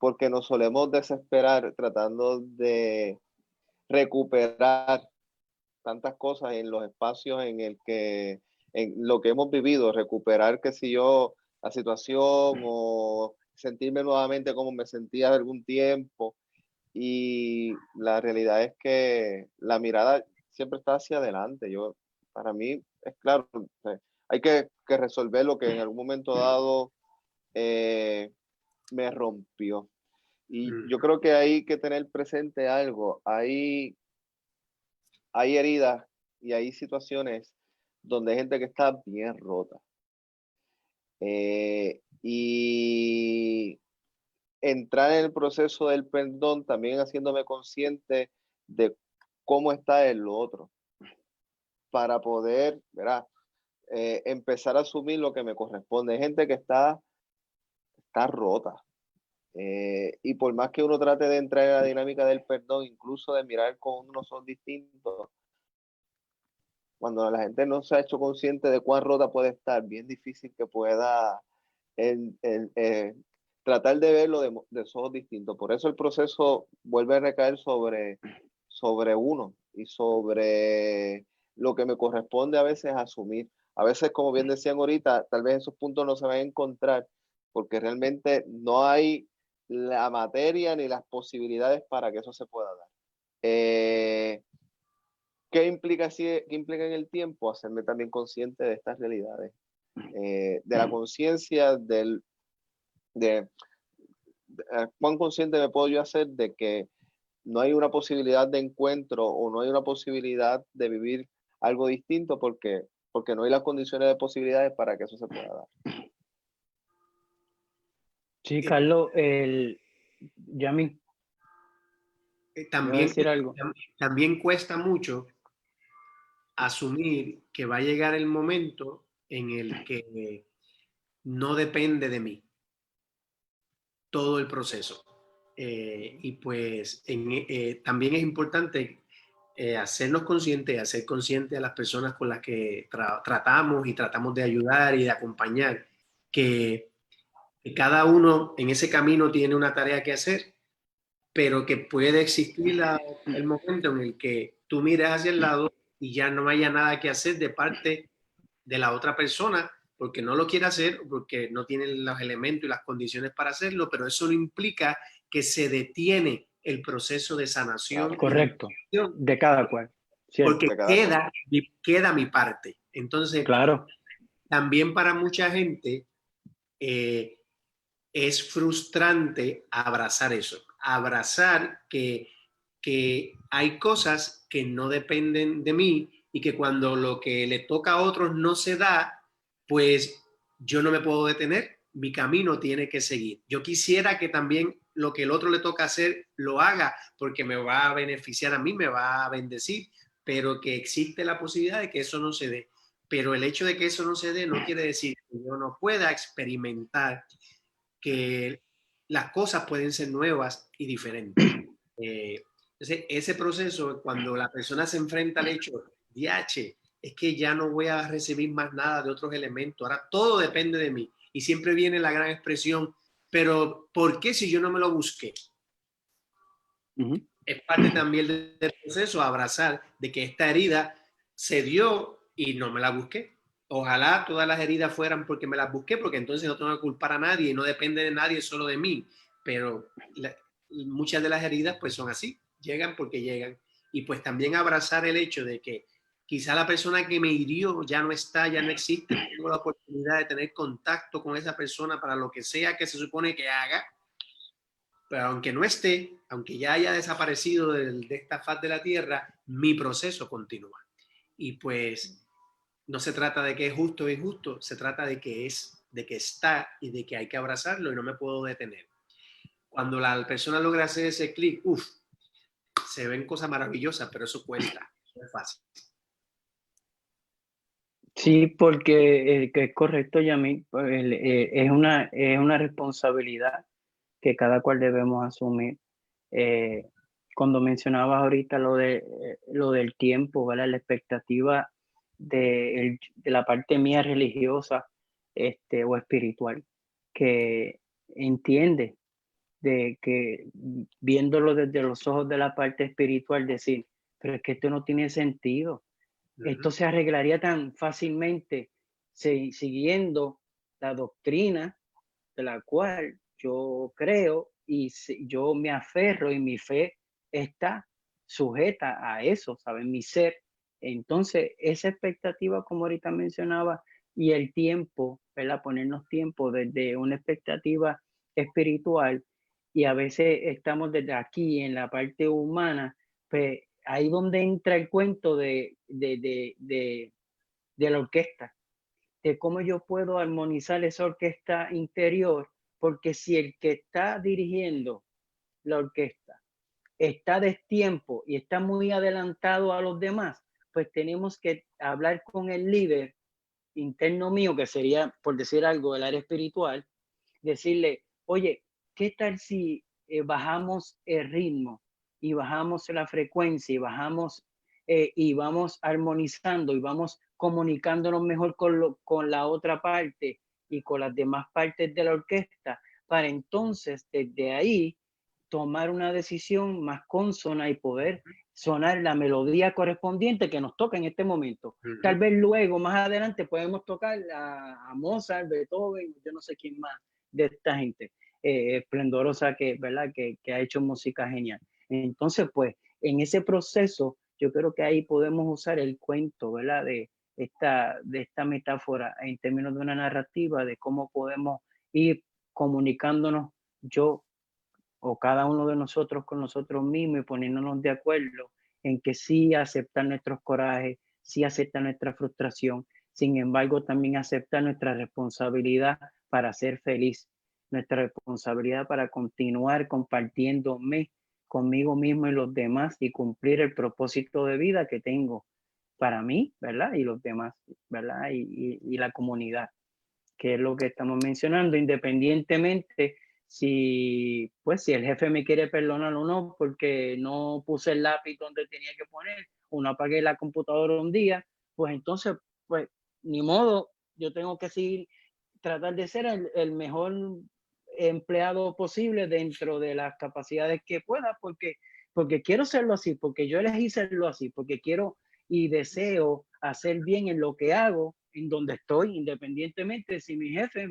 Porque nos solemos desesperar tratando de recuperar tantas cosas en los espacios en lo que hemos vivido, recuperar, qué sé yo, la situación o sentirme nuevamente como me sentía hace algún tiempo. Y la realidad es que la mirada siempre está hacia adelante. Para mí es claro, hay que resolver lo que en algún momento dado me rompió. Y yo creo que hay que tener presente algo. Hay heridas y hay situaciones donde hay gente que está bien rota. Y entrar en el proceso del perdón también haciéndome consciente de cómo está el otro para poder, ¿verdad? Empezar a asumir lo que me corresponde. Hay gente que está rota. Y por más que uno trate de entrar en la dinámica del perdón, incluso de mirar con unos ojos distintos, cuando la gente no se ha hecho consciente de cuán rota puede estar, bien difícil que pueda tratar de verlo de ojos distintos. Por eso el proceso vuelve a recaer sobre uno y sobre lo que me corresponde a veces asumir. A veces, como bien decían ahorita, tal vez esos puntos no se van a encontrar porque realmente no hay la materia ni las posibilidades para que eso se pueda dar. ¿Qué implica en el tiempo? Hacerme también consciente de estas realidades, de la conciencia cuán consciente me puedo yo hacer de que no hay una posibilidad de encuentro o no hay una posibilidad de vivir algo distinto porque no hay las condiciones de posibilidades para que eso se pueda dar. Sí, Carlos, Yami, También, decir algo. también cuesta mucho asumir que va a llegar el momento en el que no depende de mí todo el proceso. Y pues también es importante hacernos conscientes, hacer conscientes a las personas con las que tratamos y tratamos de ayudar y de acompañar, que cada uno en ese camino tiene una tarea que hacer, pero que puede existir el momento en el que tú mires hacia el lado y ya no haya nada que hacer de parte de la otra persona porque no lo quiere hacer, porque no tiene los elementos y las condiciones para hacerlo, pero eso no implica que se detiene el proceso de sanación. Correcto, de cada cual. ¿Cierto? Porque queda mi parte. Entonces, claro, también para mucha gente es frustrante abrazar eso, abrazar que hay cosas que no dependen de mí y que cuando lo que le toca a otros no se da, pues yo no me puedo detener, mi camino tiene que seguir. Yo quisiera que también lo que el otro le toca hacer lo haga porque me va a beneficiar a mí, me va a bendecir, pero que existe la posibilidad de que eso no se dé. Pero el hecho de que eso no se dé no quiere decir que yo no pueda experimentar que las cosas pueden ser nuevas y diferentes. Ese proceso, cuando la persona se enfrenta al hecho, es que ya no voy a recibir más nada de otros elementos, ahora todo depende de mí. Y siempre viene la gran expresión, pero ¿por qué si yo no me lo busqué? Es parte también del proceso, abrazar de que esta herida se dio y no me la busqué. Ojalá todas las heridas fueran porque me las busqué, porque entonces no tengo que culpar a nadie y no depende de nadie, solo de mí. Pero muchas de las heridas pues son así, llegan porque llegan. Y pues también abrazar el hecho de que quizá la persona que me hirió ya no está, ya no existe, no tengo la oportunidad de tener contacto con esa persona para lo que sea que se supone que haga, pero aunque no esté, aunque ya haya desaparecido de esta faz de la tierra, mi proceso continúa. Y pues no se trata de que es justo o injusto, se trata de que es, de que está y de que hay que abrazarlo y no me puedo detener. Cuando la persona logra hacer ese clic, se ven cosas maravillosas, pero eso cuesta, no es fácil. Sí, porque que es correcto, Yamil, pues, es una responsabilidad que cada cual debemos asumir. Cuando mencionabas ahorita lo del tiempo, ¿verdad? La expectativa de la parte mía religiosa o espiritual, que entiende de que viéndolo desde los ojos de la parte espiritual, decir, pero es que esto no tiene sentido. Esto se arreglaría tan fácilmente siguiendo la doctrina de la cual yo creo y yo me aferro y mi fe está sujeta a eso, ¿sabes? Mi ser. Entonces, esa expectativa, como ahorita mencionaba, y el tiempo, ¿verdad? Ponernos tiempo desde una expectativa espiritual y a veces estamos desde aquí en la parte humana, pues ahí donde entra el cuento de la orquesta, de cómo yo puedo armonizar esa orquesta interior, porque si el que está dirigiendo la orquesta está a destiempo y está muy adelantado a los demás, pues tenemos que hablar con el líder interno mío, que sería, por decir algo, el área espiritual, decirle, oye, ¿qué tal si bajamos el ritmo y bajamos la frecuencia y vamos armonizando y vamos comunicándonos mejor con la otra parte y con las demás partes de la orquesta para entonces desde ahí tomar una decisión más consona y poder sonar la melodía correspondiente que nos toca en este momento? Tal vez luego, más adelante, podemos tocar a Mozart, Beethoven, yo no sé quién más de esta gente esplendorosa ¿verdad? Que ha hecho música genial. Entonces, pues, en ese proceso, yo creo que ahí podemos usar el cuento, ¿verdad? De esta metáfora en términos de una narrativa, de cómo podemos ir comunicándonos yo o cada uno de nosotros con nosotros mismos y poniéndonos de acuerdo en que sí aceptar nuestros corajes, sí aceptar nuestra frustración, sin embargo también aceptar nuestra responsabilidad para ser feliz, nuestra responsabilidad para continuar compartiéndome conmigo mismo y los demás y cumplir el propósito de vida que tengo para mí, ¿verdad? Y los demás, ¿verdad? Y la comunidad, que es lo que estamos mencionando, independientemente si el jefe me quiere perdonar o no, porque no puse el lápiz donde tenía que poner, o no apagué la computadora un día, pues entonces, pues, ni modo, yo tengo que seguir, tratar de ser el mejor empleado posible dentro de las capacidades que pueda, porque quiero serlo así, porque yo elegí serlo así, porque quiero y deseo hacer bien en lo que hago, en donde estoy, independientemente si mi jefe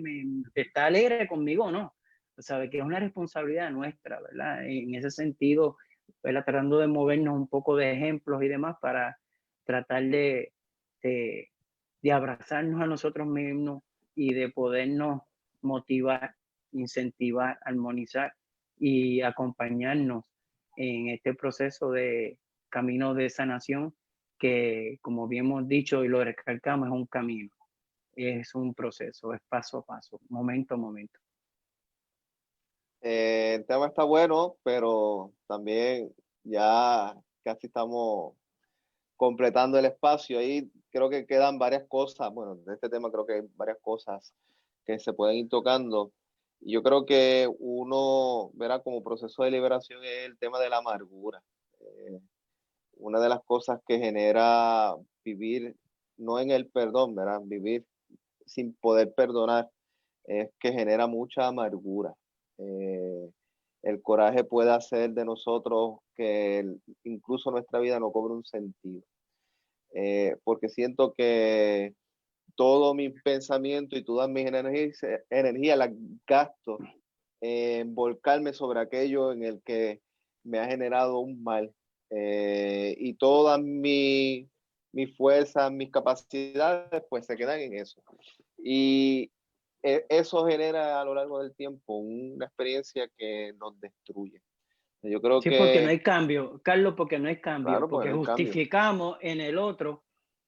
está alegre conmigo o no. Sabe que es una responsabilidad nuestra, ¿verdad? En ese sentido, ¿verdad? Tratando de movernos un poco de ejemplos y demás para tratar de, de abrazarnos a nosotros mismos y de podernos motivar, incentivar, armonizar y acompañarnos en este proceso de camino de sanación que, como bien hemos dicho y lo recalcamos, es un camino, es un proceso, es paso a paso, momento a momento. El tema está bueno, pero también ya casi estamos completando el espacio. Ahí creo que quedan varias cosas. Bueno, de este tema creo que hay varias cosas que se pueden ir tocando. Yo creo que uno, verá, como proceso de liberación es el tema de la amargura. Una de las cosas que genera vivir, no en el perdón, ¿verdad? Vivir sin poder perdonar, es que genera mucha amargura. El coraje puede hacer de nosotros que incluso nuestra vida no cobre un sentido. Porque siento que todo mi pensamiento y todas mis energías las gasto en volcarme sobre aquello en el que me ha generado un mal. Y todas mis fuerzas, mis capacidades, pues se quedan en eso. Y eso genera a lo largo del tiempo una experiencia que nos destruye. Yo creo Sí, que... porque no hay cambio, Carlos, porque no hay cambio, Claro, porque no hay cambio. justificamos en el otro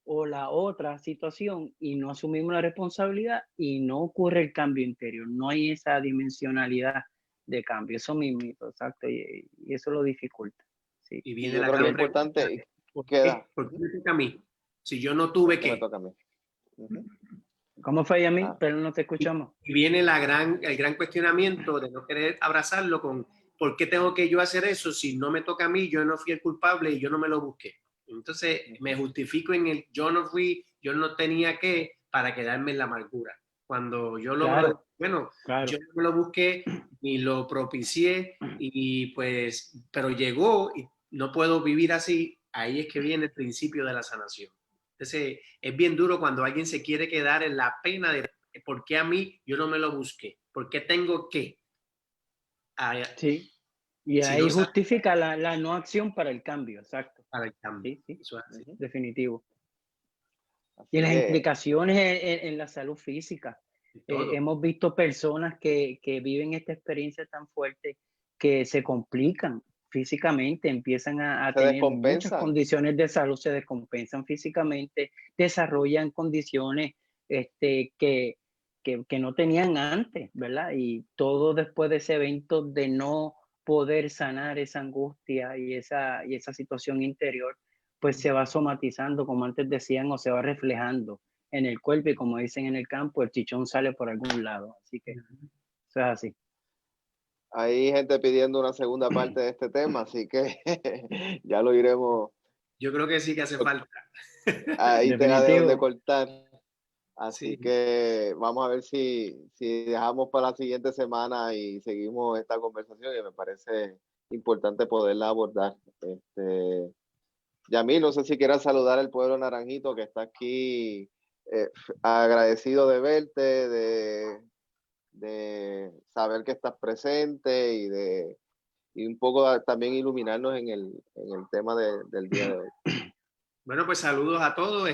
o la otra situación y no asumimos la responsabilidad y no ocurre el cambio interior, no hay esa dimensionalidad de cambio, eso mismo, exacto, y eso lo dificulta. Sí. Y Y viene yo la creo que es gran pregunta, importante ¿por queda. qué? ¿Por qué me toca a mí? Si yo no ¿Por tuve qué me que. toca a mí? ¿Cómo fue, Yamil? Ah, Pero no te escuchamos. Y viene el gran cuestionamiento de no querer abrazarlo con ¿por qué tengo que yo hacer eso si no me toca a mí? Yo no fui el culpable y yo no me lo busqué. Entonces me justifico en el yo no fui, yo no tenía que para quedarme en la amargura. Cuando yo logro, Claro, bueno, claro. yo no me lo busqué ni lo propicié y pues, pero llegó y no puedo vivir así, ahí es que viene el principio de la sanación. Entonces es bien duro cuando alguien se quiere quedar en la pena de ¿por qué a mí yo no me lo busqué? ¿Por qué tengo que? Sí, y Si no ahí sabes justifica la no acción para el cambio, exacto. para el cambio. Sí, sí, Eso es así. definitivo. Y así las es. implicaciones en la salud física. Todo. Hemos visto personas que viven esta experiencia tan fuerte que se complican físicamente, empiezan a Se tener muchas descompensan. condiciones de salud, se descompensan físicamente, desarrollan condiciones que no tenían antes, ¿verdad? Y todo después de ese evento de no poder sanar esa angustia y esa situación interior, pues se va somatizando, como antes decían, o se va reflejando en el cuerpo y como dicen en el campo, el chichón sale por algún lado. Así que eso es así. Hay gente pidiendo una segunda parte de este tema, así que ya lo iremos. Yo creo que sí que hace falta. Ahí tenga de dónde Definitivo. cortar. Así Sí. que vamos a ver si dejamos para la siguiente semana y seguimos esta conversación, que me parece importante poderla abordar. Yamil, no sé si quieras saludar al pueblo naranjito que está aquí, agradecido de verte, de saber que estás presente y un poco también iluminarnos en el tema del día de hoy. Bueno, pues saludos a todos.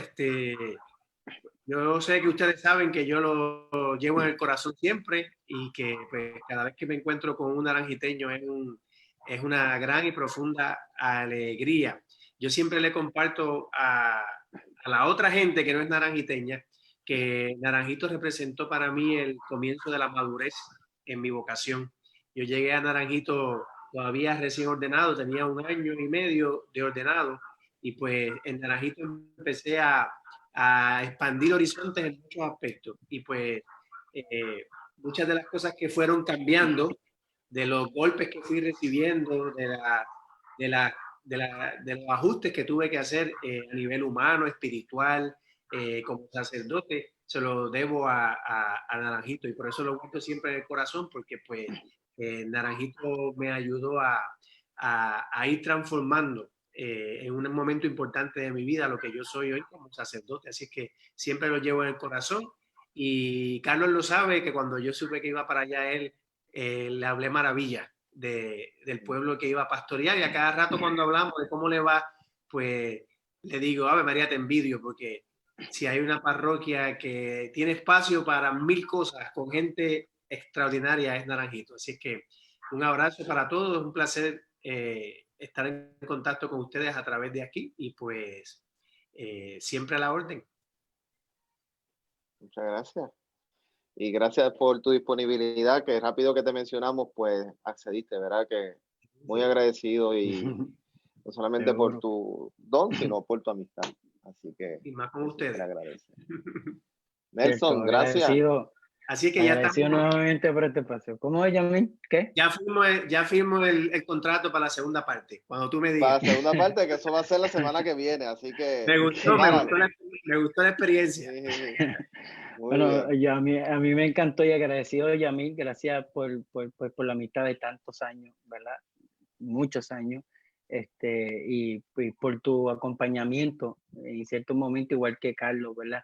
Yo sé que ustedes saben que yo lo llevo en el corazón siempre y que pues, cada vez que me encuentro con un naranjiteño es una gran y profunda alegría. Yo siempre le comparto a la otra gente que no es naranjiteña que Naranjito representó para mí el comienzo de la madurez en mi vocación. Yo llegué a Naranjito todavía recién ordenado, tenía 1 año y medio de ordenado y pues en Naranjito empecé a expandir horizontes en muchos aspectos. Y pues muchas de las cosas que fueron cambiando, de los golpes que fui recibiendo, de los ajustes que tuve que hacer a nivel humano, espiritual, como sacerdote, se lo debo a Naranjito. Y por eso lo guardo siempre en el corazón, porque pues Naranjito me ayudó a ir transformando en un momento importante de mi vida lo que yo soy hoy como sacerdote. Así que siempre lo llevo en el corazón. Y Carlos lo sabe que cuando yo supe que iba para allá, él le hablé maravilla del pueblo que iba a pastorear. Y a cada rato cuando hablamos de cómo le va, pues le digo, Ave María, te envidio, porque si hay una parroquia que tiene espacio para 1000 cosas con gente extraordinaria, es Naranjito. Así es que un abrazo para todos, un placer estar en contacto con ustedes a través de aquí y pues siempre a la orden. Muchas gracias. Y gracias por tu disponibilidad, que rápido que te mencionamos, pues accediste, ¿verdad? Que muy agradecido y no solamente por Seguro. tu don, sino por tu amistad. Así que Y más con se ustedes. le agradece. Cierto, Nelson, gracias. Así que ya agradecido estamos. nuevamente por este espacio. ¿Cómo es, Yamil? ¿Qué? Ya firmo el contrato para la segunda parte, cuando tú me Para digas. la segunda parte, que eso va a ser la semana que viene, así que Me gustó, prepárate. me gustó la experiencia. Sí. Muy Bueno, bien. a mí me encantó y agradecido, Yamil, gracias por la amistad de tantos años, ¿verdad? Muchos años, y pues, por tu acompañamiento en ciertos momentos, igual que Carlos, ¿verdad?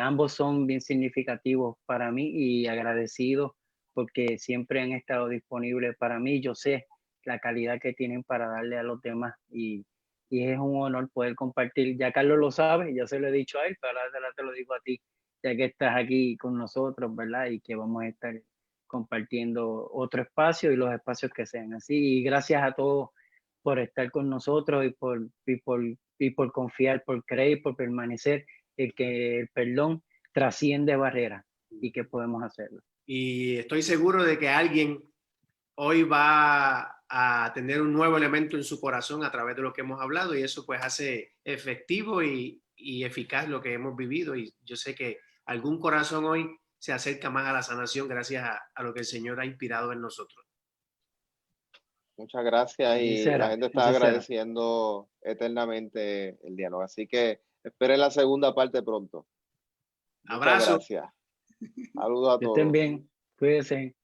Ambos son bien significativos para mí y agradecidos porque siempre han estado disponibles para mí. Yo sé la calidad que tienen para darle a los demás y es un honor poder compartir. Ya Carlos lo sabe, ya se lo he dicho a él, pero ahora te lo digo a ti, ya que estás aquí con nosotros, ¿verdad? Y que vamos a estar compartiendo otro espacio y los espacios que sean así. Y gracias a todos por estar con nosotros y por confiar, por creer, por permanecer, el que el perdón trasciende barreras y que podemos hacerlo. Y estoy seguro de que alguien hoy va a tener un nuevo elemento en su corazón a través de lo que hemos hablado y eso pues hace efectivo y eficaz lo que hemos vivido y yo sé que algún corazón hoy se acerca más a la sanación gracias a lo que el Señor ha inspirado en nosotros. Muchas gracias Así y la será, gente está así será. agradeciendo eternamente el diálogo. Así que esperen la segunda parte pronto. Muchas Abrazo. gracias. Saludos a Que estén todos. bien, cuídense.